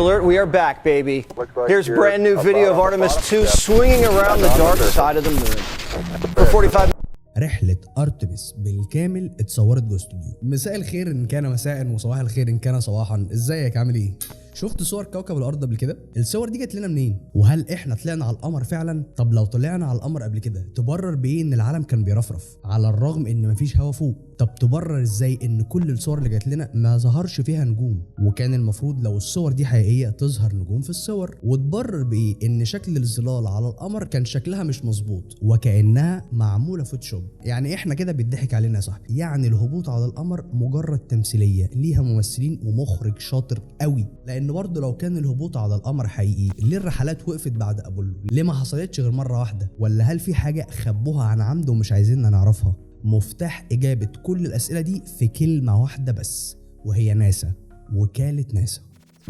Alert, we are back, baby. Here's brand new video of Artemis 2 swinging around the dark side of the moon. For 45 رحلة أرتمس بالكامل اتصورت جوه استوديو. مساء الخير إن كان مساء وصباح الخير إن كان صباحا. ازيك عامل ايه؟ شفت صور كوكب الأرض قبل كده؟ الصور دي جت لنا منين؟ وهل إحنا طلعنا على القمر فعلا؟ طب لو طلعنا على القمر قبل كده تبرر بإيه إن العالم كان بيرفرف على الرغم إن مفيش هوا فوق؟ طب تبرر إزاي إن كل الصور اللي جت لنا ما ظهرش فيها نجوم؟ وكان المفروض لو الصور دي حقيقية تظهر نجوم في الصور؟ وتبرر بإيه إن شكل الظلال على القمر كان شكلها مش مظبوط وكأنها معمولة فوتوشوب؟ يعني إحنا كده بيضحك علينا يا صاحبي. يعني الهبوط على القمر مجرد تمثيلية ليها ممثلين ومخرج شاطر قوي. لأن برضه لو كان الهبوط على القمر حقيقي ليه الرحلات وقفت بعد أبولو؟ ليه ما حصلتش غير مرة واحدة؟ ولا هل في حاجة خبوها عن عمد ومش عايزيننا نعرفها؟ مفتاح إجابة كل الأسئلة دي في كلمة واحدة بس، وهي ناسا. وكالة ناسا.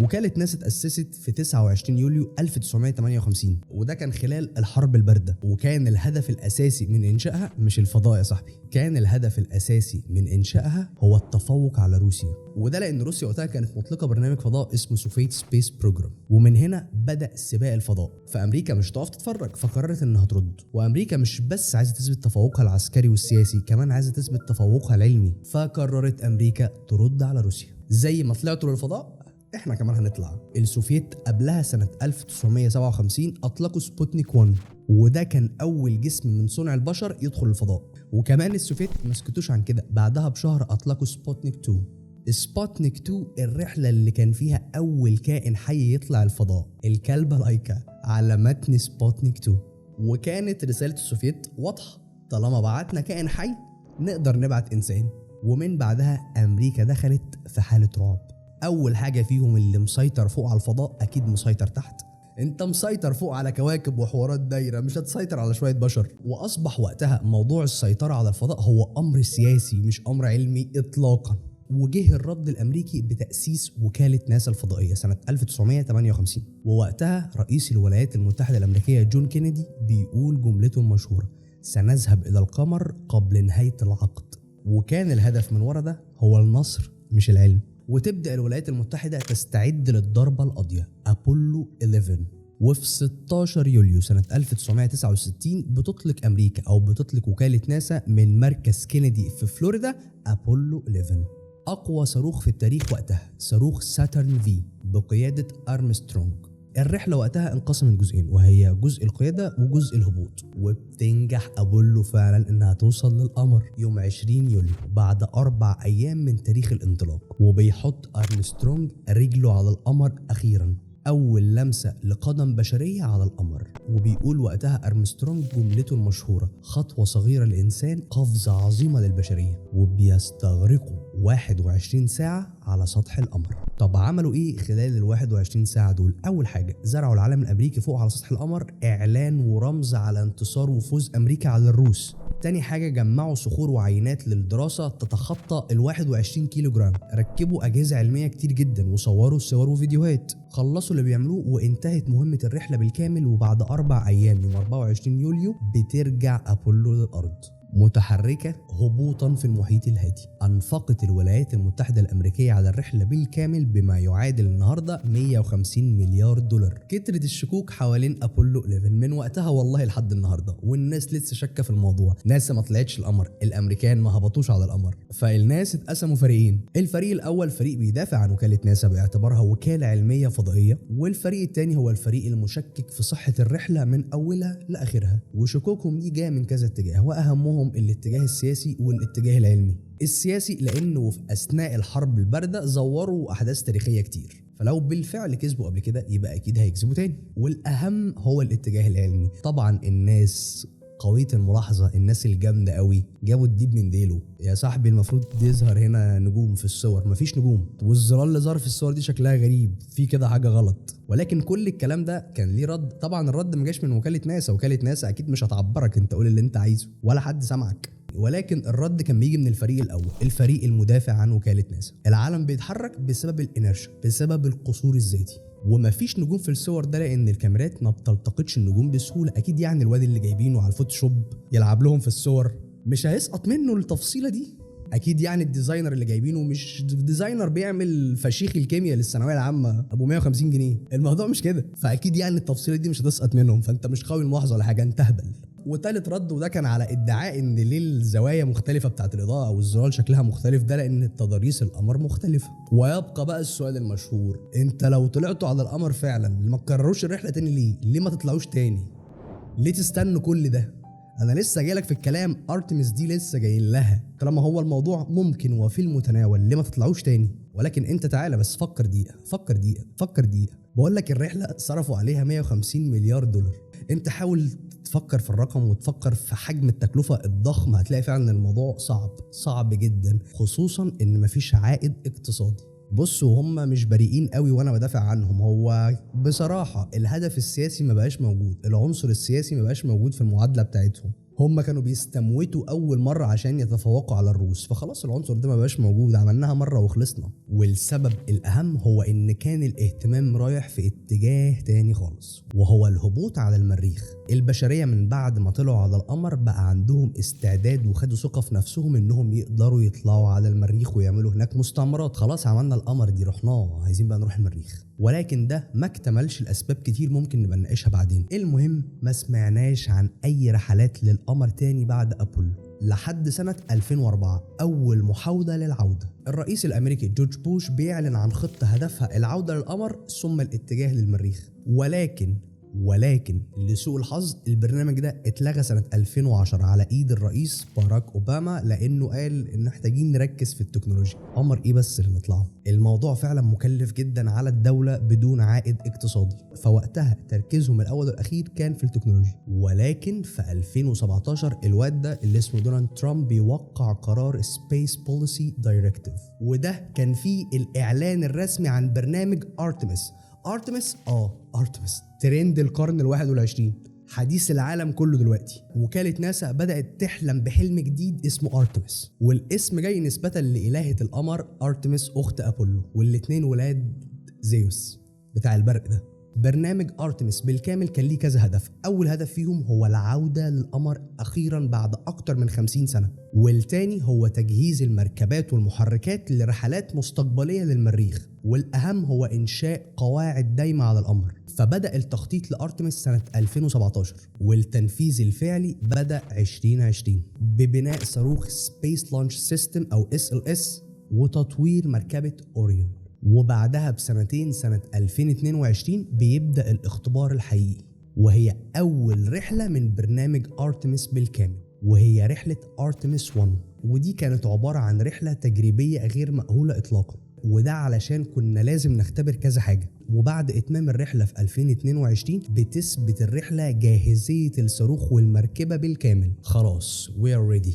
وكالة ناسا اتأسست في 29 يوليو 1958 وده كان خلال الحرب الباردة. وكان الهدف الأساسي من إنشائها مش الفضاء يا صاحبي، كان الهدف الأساسي من إنشائها هو التفوق على روسيا. وده لأن روسيا وقتها كانت مطلقة برنامج فضاء اسمه سوفيت سبيس بروجرام. ومن هنا بدأ سباق الفضاء. فأمريكا مش تقف تتفرج فقررت إنها ترد. وأمريكا مش بس عايزة تثبت تفوقها العسكري والسياسي، كمان عايزة تثبت تفوقها العلمي. فقررت أمريكا ترد على روسيا. زي ما طلعتوا للفضاء احنا كمان هنطلع. السوفييت قبلها سنة 1957 اطلقوا سبوتنيك 1 وده كان اول جسم من صنع البشر يدخل الفضاء. وكمان السوفييت ما سكتوش عن كده، بعدها بشهر اطلقوا سبوتنيك 2. سبوتنيك 2 الرحلة اللي كان فيها اول كائن حي يطلع الفضاء، الكلبة لايكا على متن سبوتنيك 2. وكانت رسالة السوفييت واضحة، طالما بعتنا كائن حي نقدر نبعت انسان. ومن بعدها امريكا دخلت في حالة رعب. اول حاجه فيهم اللي مسيطر فوق على الفضاء اكيد مسيطر تحت. انت مسيطر فوق على كواكب وحوارات دايره، مش هتسيطر على شويه بشر. واصبح وقتها موضوع السيطره على الفضاء هو امر سياسي مش امر علمي اطلاقا. وجه الرد الامريكي بتاسيس وكاله ناسا الفضائيه سنه 1958. ووقتها رئيس الولايات المتحده الامريكيه جون كينيدي بيقول جملته المشهوره: سنذهب الى القمر قبل نهايه العقد. وكان الهدف من ورا ده هو النصر مش العلم. وتبدأ الولايات المتحدة تستعد للضربة القاضية أبولو 11. وفي 16 يوليو سنة 1969 بتطلق أمريكا أو بتطلق وكالة ناسا من مركز كينيدي في فلوريدا أبولو 11. أقوى صاروخ في التاريخ وقتها صاروخ ساترن في بقيادة أرمسترونج. الرحلة وقتها انقسمت جزئين، وهي جزء القيادة وجزء الهبوط. وبتنجح أبولو فعلا إنها توصل للقمر يوم 20 يوليو بعد 4 أيام من تاريخ الانطلاق. وبيحط أرمسترونج رجله على القمر أخيرا، أول لمسة لقدم بشرية على القمر. وبيقول وقتها أرمسترونج جملته المشهورة: خطوة صغيرة للإنسان، قفزة عظيمة للبشرية. وبيستغرقوا 21 ساعة على سطح القمر. طب عملوا ايه خلال ال 21 ساعة دول؟ أول حاجة زرعوا العلم الأمريكي فوق على سطح القمر، إعلان ورمز على انتصار وفوز أمريكا على الروس. تاني حاجة جمعوا صخور وعينات للدراسة تتخطى ال 21 كيلو جرام. ركبوا أجهزة علمية كتير جدا وصوروا صور وفيديوهات. خلصوا اللي بيعملوه وانتهت مهمة الرحلة بالكامل. وبعد 4 أيام يوم 24 يوليو بترجع أبولو للأرض متحركة هبوطا في المحيط الهادي. أنفقت الولايات المتحدة الأمريكية على الرحلة بالكامل بما يعادل النهاردة 150 مليار دولار. كترت الشكوك حوالين أبولو 11 من وقتها والله لحد النهاردة، والناس لسه شاكة في الموضوع. ناسا ما طلعتش القمر، الأمريكان ما هبطوش على القمر. فالناس اتقسموا فريقين. الفريق الأول فريق بيدافع عن وكالة ناسا باعتبارها وكالة علمية فضائية، والفريق الثاني هو الفريق المشكك في صحة الرحلة من أولها لآخرها. وشكوكهم دي جاء من كذا اتجاه، وأهمهم الاتجاه السياسي والاتجاه العلمي. السياسي لأنه في أثناء الحرب الباردة زوروا أحداث تاريخية كتير، فلو بالفعل كسبوا قبل كده يبقى أكيد هيكسبوا تاني. والأهم هو الاتجاه العلمي. طبعا الناس قوية الملاحظة، الناس الجامدة قوي جابوا الديب من ديله. يا صاحبي المفروض يظهر هنا نجوم في الصور، مفيش نجوم. والزرار اللي ظهر في الصور دي شكلها غريب، في كده حاجة غلط. ولكن كل الكلام ده كان ليه رد. طبعا الرد ما جاش من وكالة ناسا. وكالة ناسا اكيد مش هتعبرك انت قول اللي انت عايزه ولا حد سمعك. ولكن الرد كان بيجي من الفريق الاول، الفريق المدافع عن وكالة ناسا. العالم بيتحرك بسبب الانرشيا، بسبب القصور الذاتي. ومفيش نجوم في الصور ده لان الكاميرات ما بتلتقطش النجوم بسهوله. اكيد يعني الواد اللي جايبينه على الفوتوشوب يلعب لهم في الصور مش هيسقط منه التفصيله دي. اكيد يعني الديزاينر اللي جايبينه مش ديزاينر بيعمل فشيخ الكيمياء للثانويه العامه ابو 150 جنيه. الموضوع مش كده، فاكيد يعني التفصيلات دي مش هتسقط منهم، فانت مش قوي الملاحظه ولا حاجه، انت اهبل. وتالت رد، وده كان على ادعاء ان ليه الزوايا مختلفه بتاعت الاضاءه او الزرار شكلها مختلف، ده لان تضاريس القمر مختلفه. ويبقى بقى السؤال المشهور، انت لو طلعتوا على القمر فعلا ما تكرروش الرحله تاني ليه ما تطلعوش تاني؟ ليه تستنوا كل ده؟ انا لسه جايلك في الكلام، ارتمس دي لسه جايين لها. طالما هو الموضوع ممكن وفي المتناول ليه ما تطلعوش تاني؟ ولكن انت تعالى بس فكر دقيقه، فكر دقيقه. بقول لك الرحله صرفوا عليها 150 مليار دولار. انت حاول تفكر في الرقم وتفكر في حجم التكلفه الضخمه، هتلاقي فعلا الموضوع صعب جدا، خصوصا ان مفيش عائد اقتصادي. بصوا هم مش بريئين قوي وانا بدافع عنهم، هو بصراحه الهدف السياسي ما بقاش موجود، العنصر السياسي ما بقاش موجود في المعادله بتاعتهم. هم كانوا بيستموتوا اول مره عشان يتفوقوا على الروس، فخلاص العنصر ده ما بقاش موجود، عملناها مره وخلصنا. والسبب الاهم هو ان كان الاهتمام رايح في اتجاه تاني خالص، وهو الهبوط على المريخ. البشريه من بعد ما طلعوا على القمر بقى عندهم استعداد وخدوا ثقه في نفسهم انهم يقدروا يطلعوا على المريخ ويعملوا هناك مستعمرات. خلاص عملنا القمر دي رحناه، عايزين بقى نروح المريخ. ولكن ده ما اكتملش لاسباب كتير ممكن نبقى نناقشها بعدين. المهم ما سمعناش عن اي رحلات للقمر تاني بعد ابولو لحد سنة 2004 أول محاولة للعودة. الرئيس الأمريكي جورج بوش بيعلن عن خطة هدفها العودة للقمر ثم الاتجاه للمريخ، ولكن لسوء الحظ البرنامج ده اتلغى سنة 2010 على ايد الرئيس باراك اوباما، لانه قال ان محتاجين نركز في التكنولوجيا. قمر ايه بس اللي نطلعه؟ الموضوع فعلا مكلف جدا على الدولة بدون عائد اقتصادي، فوقتها تركيزهم الاول والاخير كان في التكنولوجيا. ولكن في 2017 الواد ده اللي اسمه دونالد ترامب بيوقع قرار سبيس بوليسي دايركتيف، وده كان فيه الاعلان الرسمي عن برنامج ارتمس. ارتمس ترند القرن ال21، حديث العالم كله دلوقتي. وكالة ناسا بدأت تحلم بحلم جديد اسمه ارتمس، والاسم جاي نسبة لإلهة القمر ارتمس أخت أبولو، والاتنين ولاد زيوس بتاع البرق ده. برنامج ارتمس بالكامل كان ليه كذا هدف. اول هدف فيهم هو العودة للقمر اخيرا بعد اكتر من 50 سنة، والتاني هو تجهيز المركبات والمحركات لرحلات مستقبلية للمريخ، والاهم هو انشاء قواعد دايمة على القمر. فبدأ التخطيط لارتمس سنة 2017 والتنفيذ الفعلي بدأ 2020 ببناء صاروخ سبيس لانش سيستم او SLS وتطوير مركبة اوريون. وبعدها بسنتين سنة 2022 بيبدأ الاختبار الحقيقي، وهي أول رحلة من برنامج ارتمس بالكامل، وهي رحلة ارتمس 1. ودي كانت عبارة عن رحلة تجريبية غير مأهولة إطلاقا، وده علشان كنا لازم نختبر كذا حاجة. وبعد إتمام الرحلة في 2022 بتثبت الرحلة جاهزية الصاروخ والمركبة بالكامل. خلاص we are ready،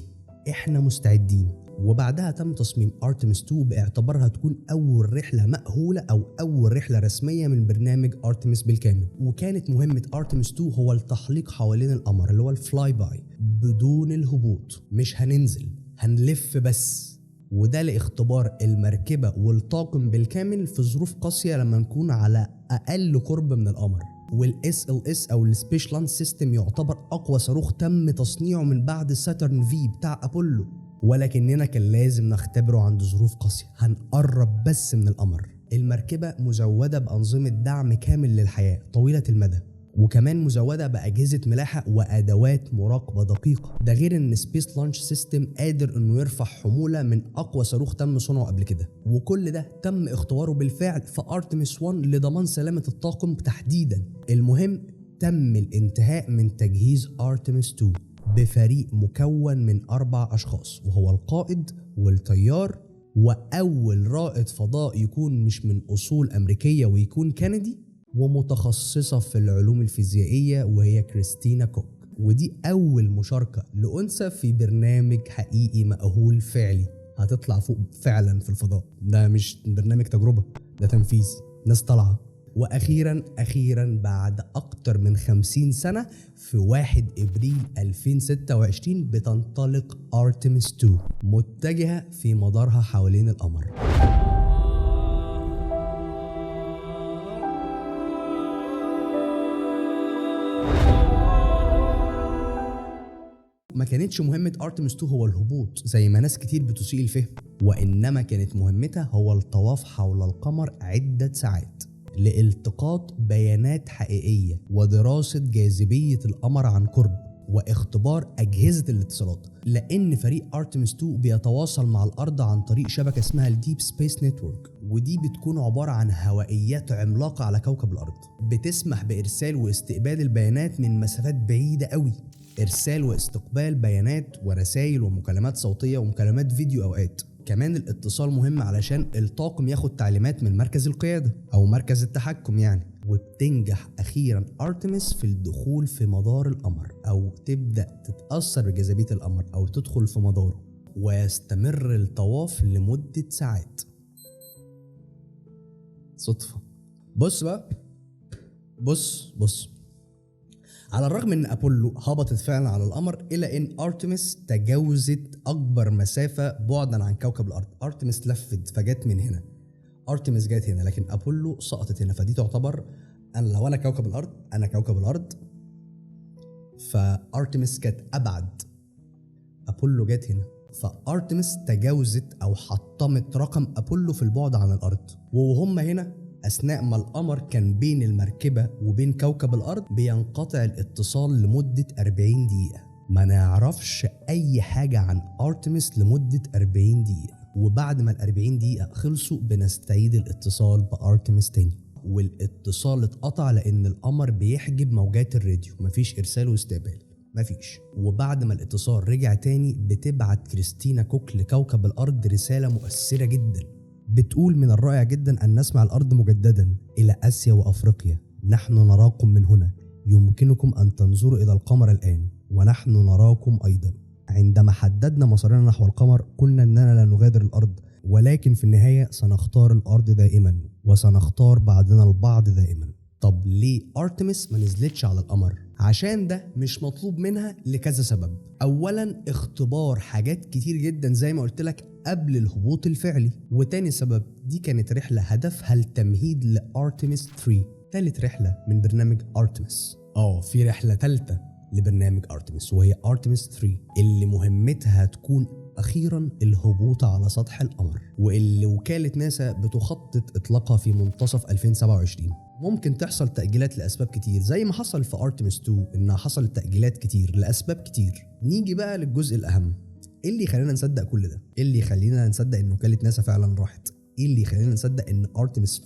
احنا مستعدين. وبعدها تم تصميم ارتمس 2 باعتبارها تكون اول رحله مأهوله او اول رحله رسميه من برنامج ارتمس بالكامل. وكانت مهمه ارتمس 2 هو التحليق حوالين القمر اللي هو الفلاي باي بدون الهبوط، مش هننزل، هنلف بس. وده لاختبار المركبه والطاقم بالكامل في ظروف قاسيه لما نكون على اقل قرب من القمر. والSLS او السبيس لانش سيستم يعتبر اقوى صاروخ تم تصنيعه من بعد ساترن في بتاع ابولو، ولكننا كان لازم نختبره عند ظروف قاسية، هنقرب بس من القمر. المركبة مزودة بأنظمة دعم كامل للحياة طويلة المدى، وكمان مزودة بأجهزة ملاحة وأدوات مراقبة دقيقة. ده غير ان سبيس لانش سيستم قادر انه يرفع حمولة من أقوى صاروخ تم صنعه قبل كده. وكل ده تم اختباره بالفعل في ارتمس 1 لضمان سلامة الطاقم تحديدا. المهم تم الانتهاء من تجهيز ارتمس 2 بفريق مكون من 4 أشخاص، وهو القائد والطيار وأول رائد فضاء يكون مش من أصول أمريكية ويكون كندي، ومتخصصة في العلوم الفيزيائية وهي كريستينا كوك. ودي أول مشاركة لأنثى في برنامج حقيقي مأهول فعلي، هتطلع فوق فعلا في الفضاء. ده مش برنامج تجربة، ده تنفيذ، ناس طالعة. وأخيرا بعد أكتر من 50 سنة في 1 إبريل 2026 بتنطلق ارتمس 2 متجهة في مدارها حوالين القمر. ما كانتش مهمة ارتمس 2 هو الهبوط زي ما ناس كتير بتسيء الفهم، وانما كانت مهمتها هو الطواف حول القمر عدة ساعات لالتقاط بيانات حقيقية ودراسة جاذبية القمر عن قرب واختبار أجهزة الاتصالات، لأن فريق ارتمس 2 بيتواصل مع الأرض عن طريق شبكة اسمها الديب سبيس نتورك، ودي بتكون عبارة عن هوائيات عملاقة على كوكب الأرض بتسمح بإرسال واستقبال البيانات من مسافات بعيدة قوي، إرسال واستقبال بيانات ورسائل ومكالمات صوتية ومكالمات فيديو أوقات. كمان الاتصال مهم علشان الطاقم ياخد تعليمات من مركز القيادة أو مركز التحكم يعني. وبتنجح أخيرا ارتمس في الدخول في مدار القمر، أو تبدأ تتأثر بجاذبية القمر أو تدخل في مداره، ويستمر الطواف لمدة ساعات. صدفة. بص بقى، بص على الرغم ان ابولو هبطت فعلا على القمر، الا ان ارتمس تجاوزت اكبر مسافه بعدا عن كوكب الارض. ارتمس لفت فجت من هنا، ارتمس جت هنا، لكن ابولو سقطت هنا. فدي تعتبر لو انا كوكب الارض، انا كوكب الارض، فارتمس كانت ابعد، ابولو جت هنا. فارتمس تجاوزت او حطمت رقم ابولو في البعد عن الارض. وهم هنا أثناء ما القمر كان بين المركبة وبين كوكب الأرض بينقطع الاتصال لمدة 40 دقيقة. ما نعرفش أي حاجة عن ارتمس لمدة 40 دقيقة، وبعد ما 40 دقيقة خلصوا بنستعيد الاتصال بارتمس تاني. والاتصال اتقطع لأن القمر بيحجب موجات الراديو، مفيش إرسال واستقبال، مفيش. وبعد ما الاتصال رجع تاني بتبعت كريستينا كوك لكوكب الأرض رسالة مؤثرة جدا بتقول: من الرائع جدا أن نسمع الأرض مجددا إلى آسيا وأفريقيا، نحن نراكم من هنا، يمكنكم أن تنظروا إلى القمر الآن ونحن نراكم أيضا. عندما حددنا مسارنا نحو القمر قلنا أننا لا نغادر الأرض، ولكن في النهاية سنختار الأرض دائما وسنختار بعضنا البعض دائما. طب ليه ارتمس ما نزلتش على القمر؟ عشان ده مش مطلوب منها لكذا سبب. اولا اختبار حاجات كتير جدا زي ما قلت لك قبل الهبوط الفعلي. وتاني سبب دي كانت رحلة هدفها التمهيد لارتمس 3، ثالث رحلة من برنامج ارتمس. في رحلة ثالثة لبرنامج ارتمس وهي ارتمس 3 اللي مهمتها تكون أخيراً الهبوط على سطح القمر، واللي وكالة ناسا بتخطط إطلاقها في منتصف 2027. ممكن تحصل تأجيلات لأسباب كتير زي ما حصل في ارتمس 2 إنها حصلت تأجيلات كتير لأسباب كتير. نيجي بقى للجزء الأهم، إيه اللي يخلينا نصدق كل ده؟ إيه اللي يخلينا نصدق إن وكالة ناسا فعلاً راحت؟ إيه اللي يخلينا نصدق إن ارتمس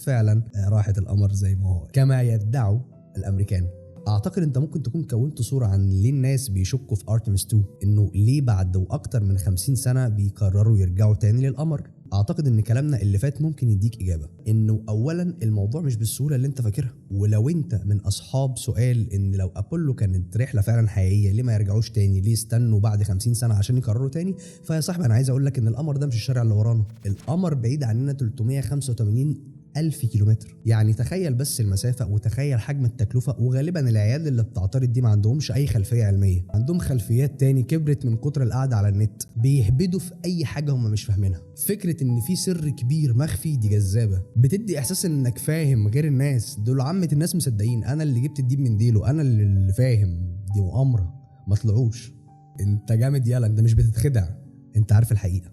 فعلاً راحت القمر زي ما هو كما يدعوا الأمريكان؟ اعتقد انت ممكن تكون كونت صورة عن ليه الناس بيشكوا في ارتمس 2، انه ليه بعد واكتر من 50 سنة بيقرروا يرجعوا تاني للقمر. اعتقد ان كلامنا اللي فات ممكن يديك اجابة، انه اولا الموضوع مش بالسهولة اللي انت فاكرها. ولو انت من اصحاب سؤال ان لو ابولو كانت رحلة فعلا حقيقية ليه ما يرجعوش تاني، ليه استنوا بعد 50 سنة عشان يقرروا تاني، فيا صاحبي انا عايز اقول لك ان القمر ده مش الشارع اللي ورانا. القمر بعيد عننا 385,000 كيلومتر. يعني تخيل بس المسافة وتخيل حجم التكلفة. وغالبا العيال اللي بتعترض دي ما عندهمش اي خلفية علمية، عندهم خلفيات تاني كبرت من كتر القعدة على النت، بيهبدوا في اي حاجة هم مش فاهمينها. فكرة ان في سر كبير مخفي دي جذابة، بتدي احساس انك فاهم غير الناس. دول عامة الناس مصدقين انا اللي جبت الديب من ديله، انا اللي فاهم، دي مؤامرة. ما طلعوش. انت جامد يالا، انت مش بتتخدع، انت عارف الحقيقة،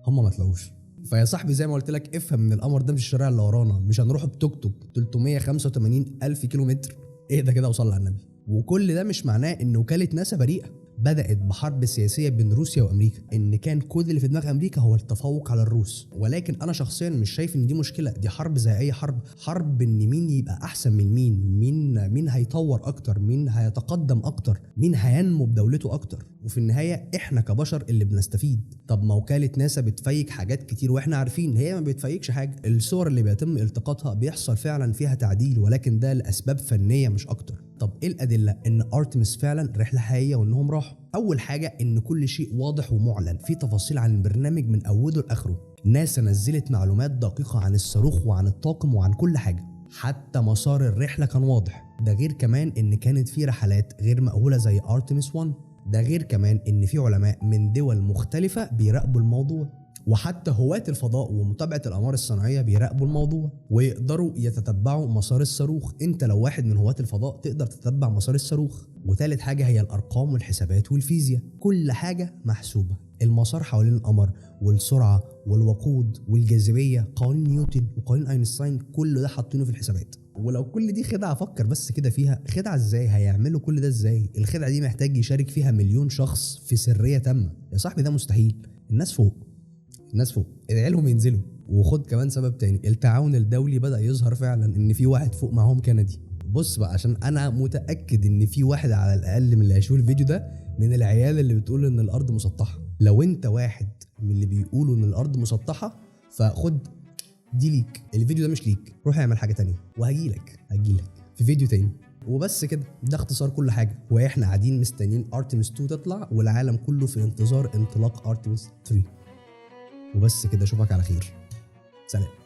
هم ما طلعوش. فيا صاحبي زي ما قلت لك افهم ان القمر ده مش الشارع اللي ورانا، مش هنروح بتوك توك 385,000 كيلومتر. ايه ده كده وصلى على النبي. وكل ده مش معناه ان وكالة ناسا بريئة. بدأت بحرب سياسية بين روسيا وامريكا، ان كان كل اللي في دماغ امريكا هو التفوق على الروس. ولكن انا شخصيا مش شايف ان دي مشكلة، دي حرب زي اي حرب ان مين يبقى احسن من مين هيطور اكتر، مين هيتقدم اكتر، مين هينمو بدولته اكتر. وفي النهاية احنا كبشر اللي بنستفيد. طب ما وكالة ناسا بتفيك حاجات كتير واحنا عارفين هي ما بتفيكش حاجة. الصور اللي بيتم التقاطها بيحصل فعلا فيها تعديل، ولكن ده لأسباب فنية مش اكتر. طب ايه الادله ان ارتمس فعلا رحله حقيقيه وانهم راحوا؟ اول حاجه ان كل شيء واضح ومعلن، في تفاصيل عن البرنامج من اوله لاخره. ناسا نزلت معلومات دقيقه عن الصاروخ وعن الطاقم وعن كل حاجه، حتى مسار الرحله كان واضح. ده غير كمان ان كانت في رحلات غير مأهوله زي ارتمس 1. ده غير كمان ان في علماء من دول مختلفه بيراقبوا الموضوع. وحتى هواة الفضاء ومتابعة الأقمار الصناعية بيراقبوا الموضوع ويقدروا يتتبعوا مسار الصاروخ. انت لو واحد من هواة الفضاء تقدر تتبع مسار الصاروخ. وثالث حاجة هي الأرقام والحسابات والفيزياء، كل حاجة محسوبة. المسار حوالين القمر والسرعة والوقود والجاذبية، قوانين نيوتن وقوانين أينشتاين، كل ده حاطينه في الحسابات. ولو كل دي خدعة، فكر بس كده فيها، خدعة ازاي؟ هيعملوا كل ده ازاي؟ الخدعة دي محتاج يشارك فيها 1,000,000 شخص في سرية تامة. يا صاحبي ده مستحيل. الناس فوق، الناس فوق، ادعي لهم ينزلوا. وخد كمان سبب تاني، التعاون الدولي بدأ يظهر فعلا ان في واحد فوق معاهم كندي. بص بقى، عشان انا متأكد ان في واحد على الاقل من اللي هيشوف الفيديو ده من العيال اللي بتقول ان الارض مسطحة. لو انت واحد من اللي بيقولوا ان الارض مسطحة، فخد دي ليك، الفيديو ده مش ليك، روح اعمل حاجة تانية وهجيلك في فيديو تاني. وبس كده، ده اختصار كل حاجة. واحنا قاعدين مستنيين ارتمس 2 تطلع، والعالم كله في انتظار انطلاق ارتمس 3. وبس كده، اشوفك على خير، سلام.